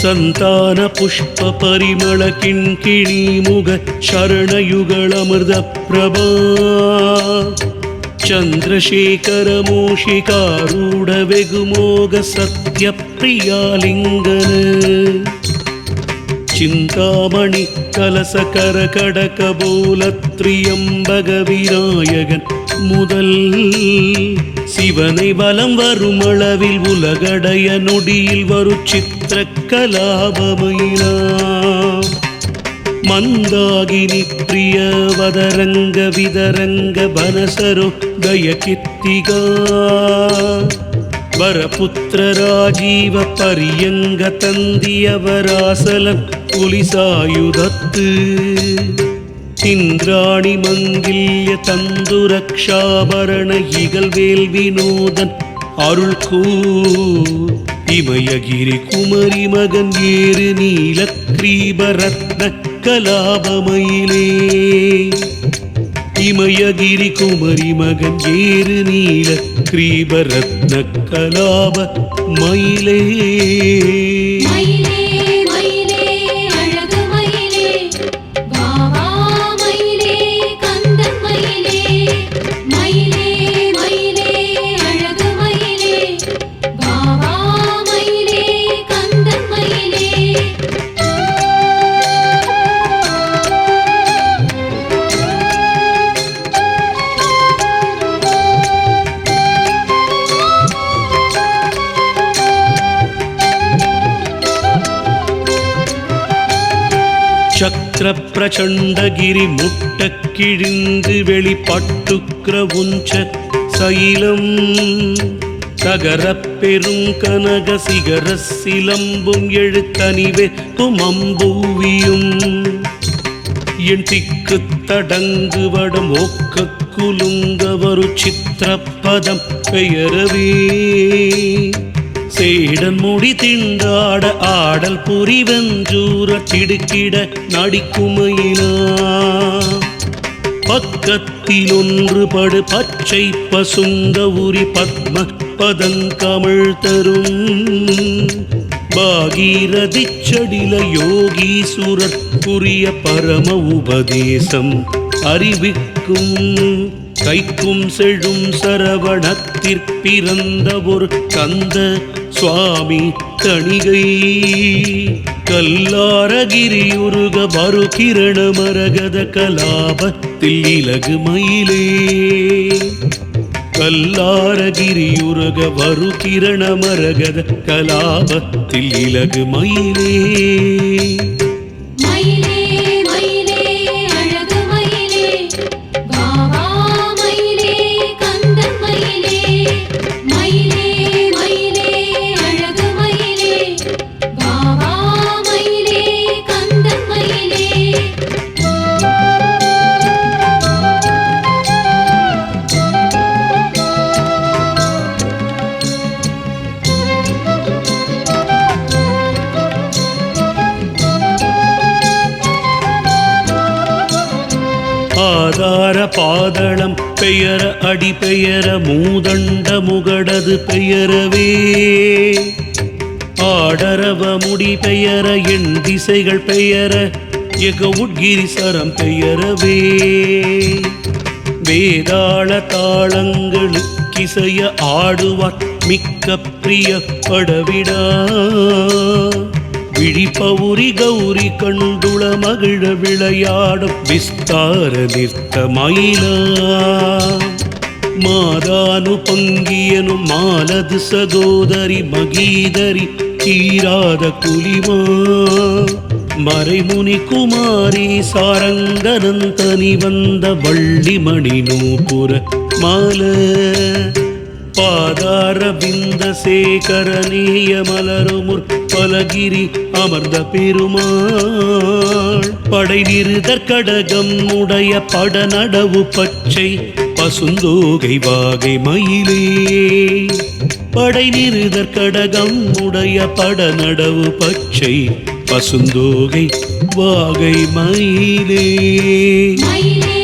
ಸಂತಾನ ಪುಷ್ಪ ಪರಿಮಳ ಕಿಣ್ಕಿಣಿ ಮುಗ ಶರಣಯುಗಳಮೃತ ಪ್ರಭಾ ಚಂದ್ರಶೇಖರ ಮೂಷಿಕಾರೂಢ ವೆಗುಮೋಗ ಸತ್ಯ ಪ್ರಿಯಾಲಿಂಗನ ಚಿಂತಾಮಣಿ கலசகர கடக போல திரியம்பக விநாயகன் முதல் சிவனை வலம் வரும் அளவில் உலகடைய நொடியில் வரு சித்திர கலாபமயிலா மந்தாகினி பிரிய வதரங்க விதரங்க பனசரோ தய கித்திகா வரபுத்திர ராஜீவ பரியங்க தந்தியவராசலன் புலிசாயுதத்து இந்திராணி மங்கில்ய தந்துரக்ஷாபரண இகழ்வேல் வினோதன் அருள் கூ இமயகிரி குமரி மகன் ஏறு நீல கிரீபரத்ன கலாபமயிலே இமயகிரி குமரி மகன் ஏறு நீல கிரீபரத்ன கலாப மயிலே சக்கர பிரச்சண்டகிரி முட்ட கிழிந்து வெளிப்பட்டுக்கிற உஞ்ச சைலம் தகர பெரும் கனக சிகர சிலம்பும் எழுத்தனிவே துமம்பூவியும் என் திக்கு தடங்கு வடம் ஒக்க குலுங்க வரு சித்திரப்பதம் பெயரவே சேடன் முடி திண்டாட ஆடல் புரிவெஞ்சூர திடுக்கிட நடிக்குமையினா பக்கத்தில் ஒன்றுபடு பச்சை பசுங்க உரி பத்ம பதங்கமிழ் தரும் பாகீரதி சடில யோகீசுரர் புரிய பரம உபதேசம் அறிவிக்கும் கைக்கும் செழும் சரவணத்திற்பிறந்த ஒரு கந்த சுவாமி தணிகை கல்லாரகிரியுருக வரு கிரண மரகத கலாபத்தில் இலகு மயிலே கல்லாரகிரியுருக வரு கிரண மரகத கலாபத்தில் இலகு மயிலே ஆதார பாதளம் பெயர அடி பெயர மூதண்ட முகடது பெயரவே ஆடரவ முடி பெயர எண் திசைகள் பெயர எக உட்கிரிசரம் பெயரவே வேதாள தாளங்களுக்கிசைய ஆடுவார் மிக்க பிரிய படவிடா விழிப்பவுரி கௌரி கண்டுள மகிழ விளையாடும் விஸ்தார நிறுத்த மயிலா மாதானு பங்கியனும் மாலது சகோதரி மகீதரி தீராத குலிமா மறைமுனி குமாரி சாரங்கனந்தனி வந்த வள்ளிமணி நூபுர மால பாதார பிந்த சேகரநேய மலருமுற் பலகிரி அமர்ந்த பெருமாள் படை நிறுதற் கடகம் உடைய படநடவு பச்சை பசுந்தோகை வாகை மயிலே படை நிறுதற் கடகம் உடைய படநடவு பச்சை பசுந்தோகை வாகை மயிலே மயிலே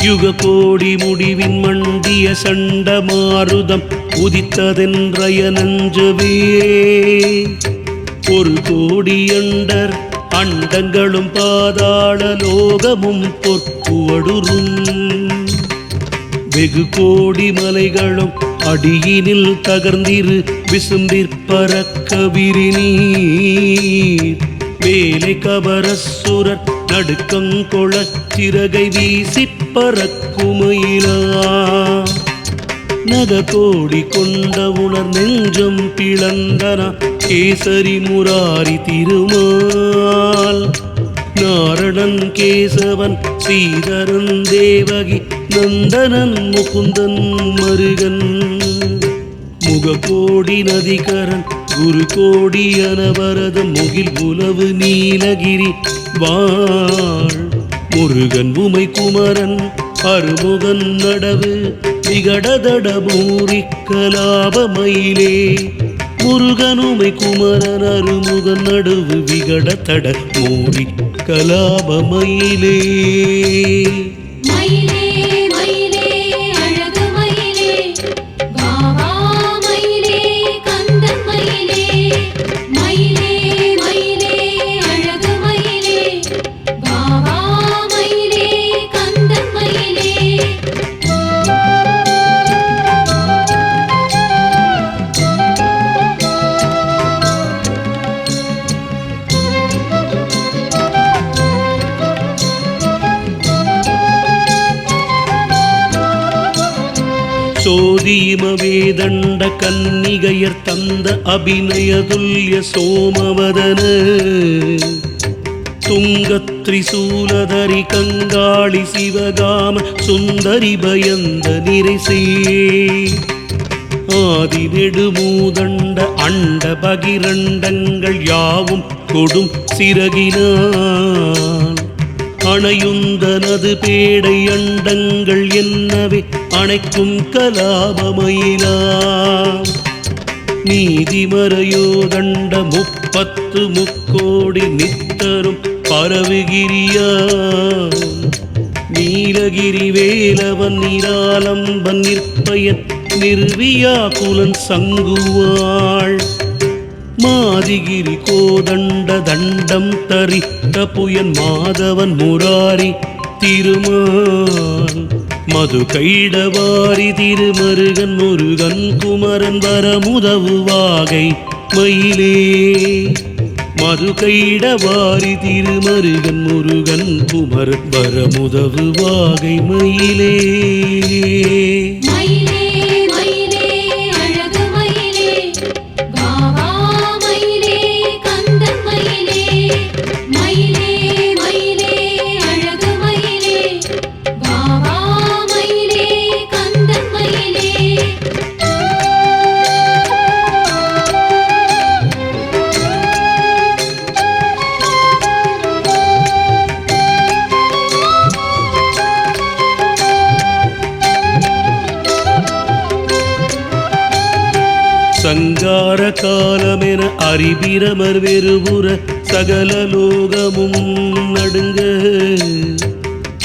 யுக கோடி முடிவின் மண்டிய சண்ட மாருதம் உதித்ததென்றய நஞ்சவே ஒரு கோடி அண்டர் அண்டங்களும் பாதாள லோகமும் பொற்புவடுரும் வெகு கோடி மலைகளும் அடியினில் தகர்ந்திரு விசும்பிற்பறக்க விரிநீர் வேலை கபரசுரர் நடுக்கங்கொள சிறகை வீசி பறக்குமயிலா நக கோடி கொண்ட உணர் நெஞ்சம் பிளந்தன கேசரி முராரி திருமால் நாரணன் கேசவன் ஸ்ரீதரன் தேவகி நந்தனன் முகுந்தன் மருகன் முககோடி நதிகரன் குரு கோடி அனவரத முகில் உலவு நீலகிரி வாழ் முருகன் உமை குமரன் அருமுகன் நடவு விகடதட மூரி கலாபமயிலே முருகன் உமை குமரன் அருமுகன் நடுவு விகடதட மூரி கலாபமயிலே சோதீம வேதண்ட கன்னிகையர் தந்த அபிநயதுல்ய சோமவதன துங்கத்ரிசூலதரி கங்காளி சிவகாம சுந்தரி பயந்த நிறைசே ஆதி நெடுமூதண்ட அண்ட பகிரண்டங்கள் யாவும் கொடும் சிறகினான் அணையுந்தனது பேடை அண்டங்கள் என்னவே அணைக்கும் கலாபமயிலா நீதிமறையோதண்ட 30 முக்கோடி நித்தரும் பரவுகிரியா நீலகிரி வேலவன் நிராலம்பன் நிற்பயன் நிர்வியா குலன் சங்குவாள் மாதிகிரி கோதண்ட தண்டம் தரித்த புயன் மாதவன் முராரி திருமால் மது கைடவாரி திருமருகன் முருகன் குமரன் வரமுதவு வாகை மயிலே மது கைடவாரி திருமருகன் முருகன் குமரன் வரமுதவு வாகை மயிலே சங்கார காலமென அறிபிரமர் வெறுபுற சகல லோகமும் நடுங்க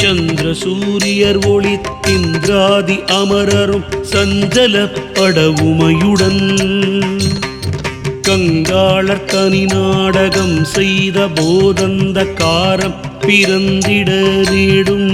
சந்திர சூரியர் ஒளித்திந்திராதி அமரரும் சஞ்சலப்படவுமையுடன் கங்காளர் கனி நாடகம் செய்த போதந்த காரம் பிறந்திட நீடும்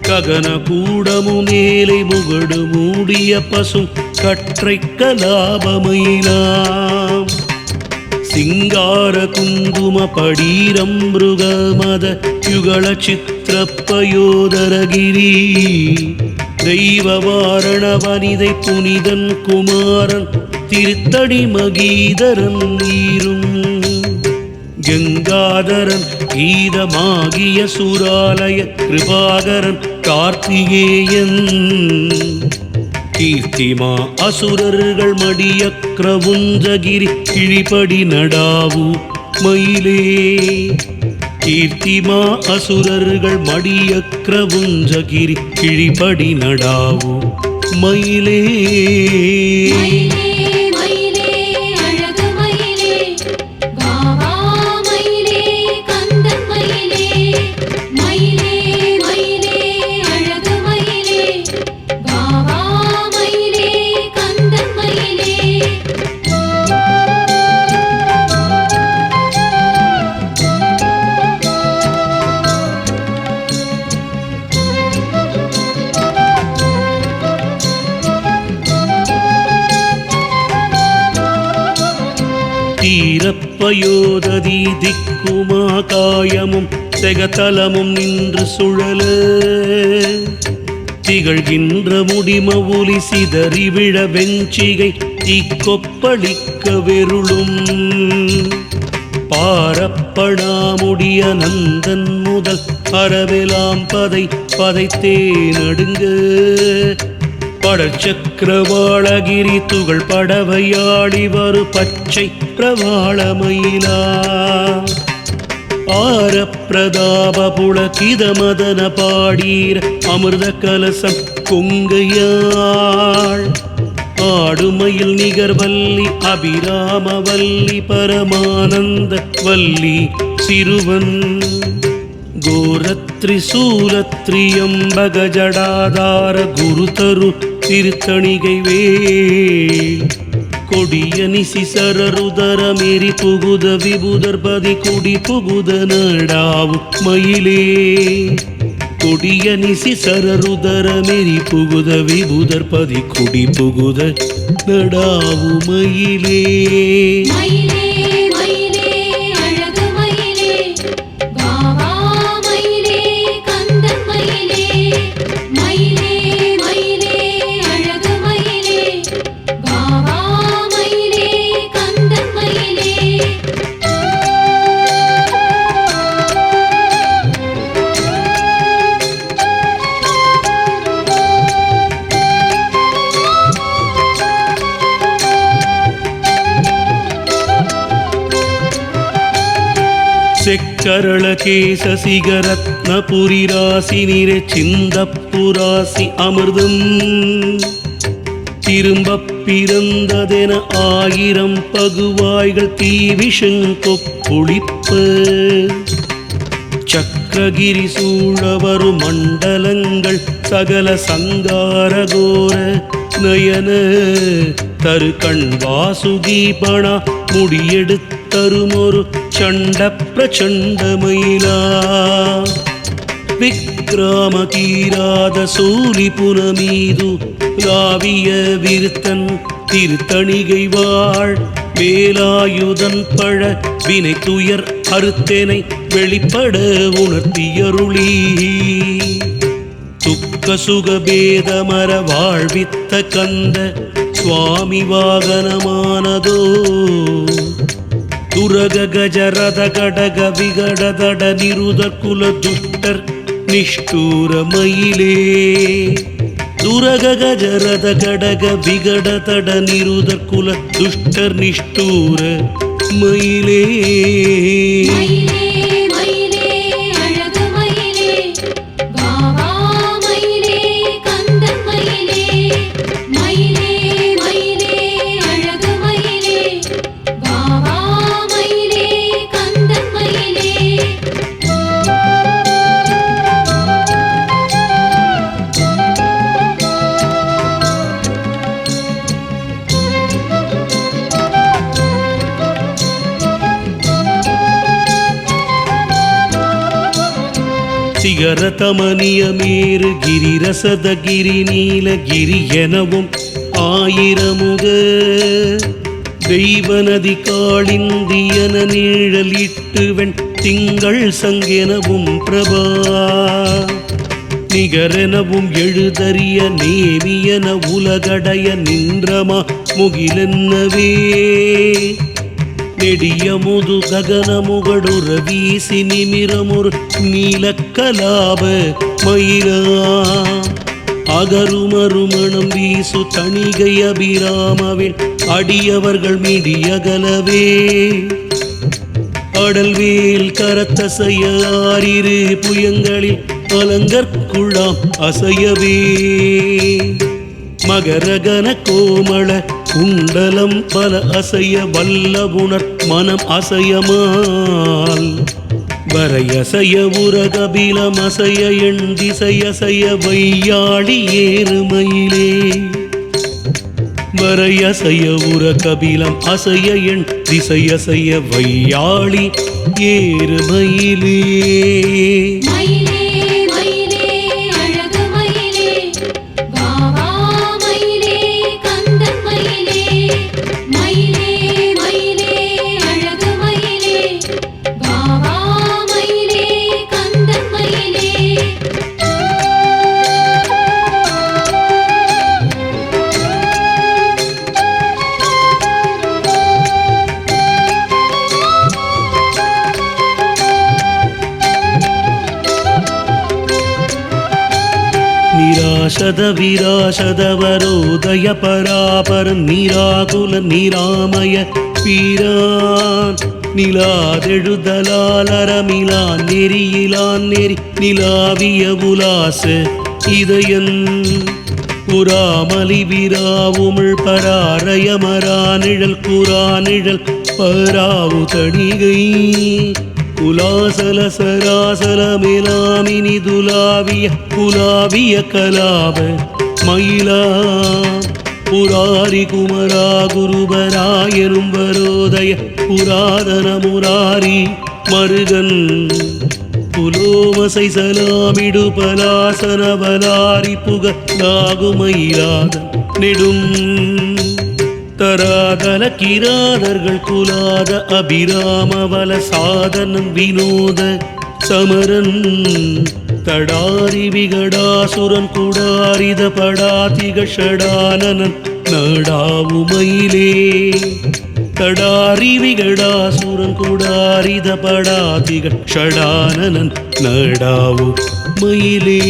ககன கூடமு மேலை முகடு மூடிய பசும் கற்றை கலாபமயிலாம் சிங்கார குங்கும படீரம் மிருகமத யுகள சித்திரப்பயோதரகிரி தெய்வ வாரண வனிதை புனிதன் குமாரன் திருத்தடி மகீதரன் நீரும் கங்காதரன் கீதமாகிய சுராலய கிருபாகரன் கார்த்திகேயன் கீர்த்திமா அசுரர்கள் மடியக்ரவுஞ்சகிரி கிழிபடி நடாவு மயிலே கீர்த்திமா அசுரர்கள் மடியக்ரவுஞ்சகிரி கிழிபடி நடாவு மயிலே தீரப்பயோததி திக்குமா காயமும் செகத்தலமும் நின்று சுழல திகழ்கின்ற முடிம ஒலி சிதறி விழ வெஞ்சிகை தீக்கொப்பளிக்க வெருளும் பாரப்படாமுடிய நந்தன் முதல் அறவெலாம் பதைத்தே நடுங்க படச்சக்கரவாளகிரி துகள் படவையாடி வரு பச்சை பிரவாளமயிலா ஆரப்பிரதாப புலகித மதன பாடீர அமிர்த கலசம் கொங்கையாள் ஆடுமயில் நிகர்வல்லி அபிராமவல்லி பரமானந்த வல்லி சிறுவன் கோரத்ரி சூலத்ரியம்பக ஜடாதார குருதரு திருத்தணிகை வேல் கொடிய நிசிசரருதர மேரி புகுத விபுதர்பதி குடி புகுத நடாவு மயிலே கொடிய நிசிசரருதர மேரி புகுத விபுதர்பதி குடி புகுத நடாவு மயிலே செக்கரள கேச சிகரத்ன புரிராசி நிறை சிந்தப்புராசி அமிர்தம் திரும்பப் பிறந்ததென ஆயிரம் பகுவாய்கள் தீவிஷங்கொப்பொழிப்ப சக்கரகிரி சூழவரு மண்டலங்கள் சகல சங்காரகோர நயன தரு கண் வாசுகீபணா முடியெடுத்தருமொரு சண்ட பிரச்சண்ட மயிலா விக்ராம கீராத சூலி புனமீது லாவிய விருத்தன் திருத்தணிகை வாழ் வேலாயுதன் பழ வினை துயர் அறுத்தேனை வெளிப்பட உணர்த்தியருளி துக்க சுகபேதமர வாழ்வித்த கந்த சுவாமி வாகனமானதோ துரக கஜரத கடக விகடதட நிருதர் குல துஷ்டர் நிஷ்டூர மயிலே துரக கஜரத கடக விகடதட நிருதர் குல துஷ்டர் நிஷ்டூர மயிலே சிகரதமனிய மேரு கிரிரசத கிரி நீலகிரி எனவும் ஆயிரமுக தெய்வநதி காளிந்தியன நீழலிட்டுவன் திங்கள் சங்கெனவும் பிரபா நிகரெனவும் எழுதறிய நேமியன உலகடைய நின்றமா முகிலென்னவே நெடிய முது ககன முகடுற வீசி நிமிரமுறு நீலக்கலாப மயிலா அகருமருமணம் வீசு தணிகை அபிராமவில் அடியவர்கள் மீடியகலவே அடல்வேல் கரத்தசைய ஆரிரு புயங்களில் அலங்கற்குழாம் அசையவே மகரகன கோமள குண்டலம் பல அசைய வல்லபுணர் மனம் அசையமால் வரையசைய உரகபிலம் அசைய எண் திசையசைய வையாடி ஏறுமயிலே வரையசைய உரகபிலம் அசைய எண் திசையசைய வையாளி ஏறுமயிலே நிஷத விராசதவரோதய பராபர நிராகுல நிராமய பீரான் நிலாதெழுதலாலரமிலான் நெறியிலான் நெறி நிலாவிய உலாச இதயன் புறாமலி விராவுமிழ் பராரயமரா நிழல் குரா நிழல் பராவு தணிகை குலாசல சராசல மேலாமினி துலாவிய குலாவிய கலாப மயிலா புராரி குமரா குருபராயரும் வரோதய புராதன முராரி மருகன் புலோமசை சலாமிடு பலாசன பலாரி புக நாகுமயிலாத நெடும் தராதல கிராதர்கள் குலாத அபிராமவல சாதனன் வினோத சமரன் தடாரி விகடாசுரன் குடாரித படாதிக ஷடானனன் நடாவுமயிலே தடாரி விகடாசுரன் குடாரித படாதிக ஷடானனன் நடாவு மயிலே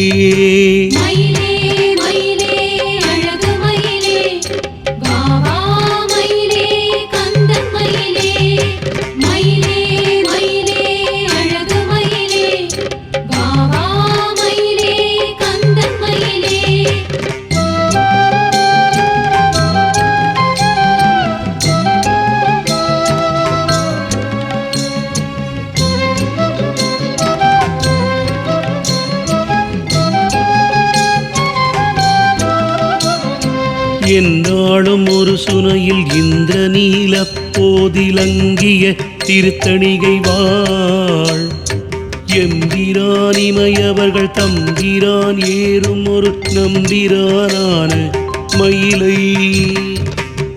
என்னாலும் ஒரு சுனையில் இந்திர நீல போதிலங்கிய திருத்தணிகை வாழ் எம்பிரான் இமையவர்கள் தம்பிரான் ஏறும் ஒரு நம்பிரானான மயிலை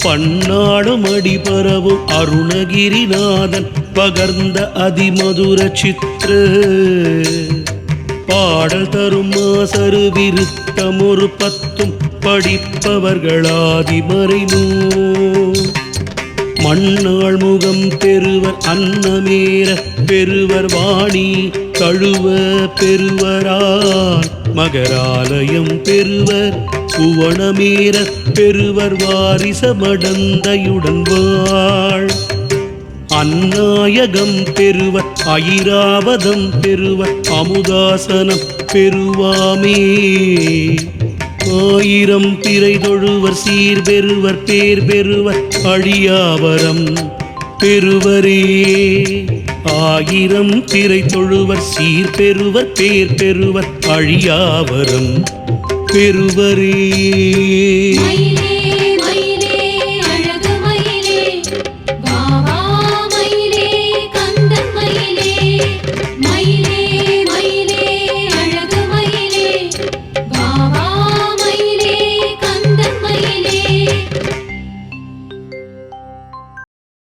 பன்னாடும் அடிபரவும் அருணகிரிநாதன் பகர்ந்த அதிமதுர சித்திர பாடல் தரும் மாசரு விருத்தம் ஒரு பத்தும் படிப்பவர்களாதிமறைனோ மண்ணாள் முகம் பெறுவர் அன்னமேற பெறுவர் வாணி தழுவ பெறுவரால் மகராலயம் பெறுவர் புவனமேற பெறுவர் வாரிச மடந்தையுடன் வாழ் அந்நாயகம் பெறுவர் ஐராவதம் பெறுவர் அமுதாசனம் பெறுவாமே ஆயிரம் பிறை தொழுவர் சீர் பெறுவர் பேர் பெறுவர் அழியாவரம் பெறுவரே ஆயிரம் பிறை தொழுவர் சீர் பெறுவர் பேர் பெறுவர் அழியாவரம் பெறுவரே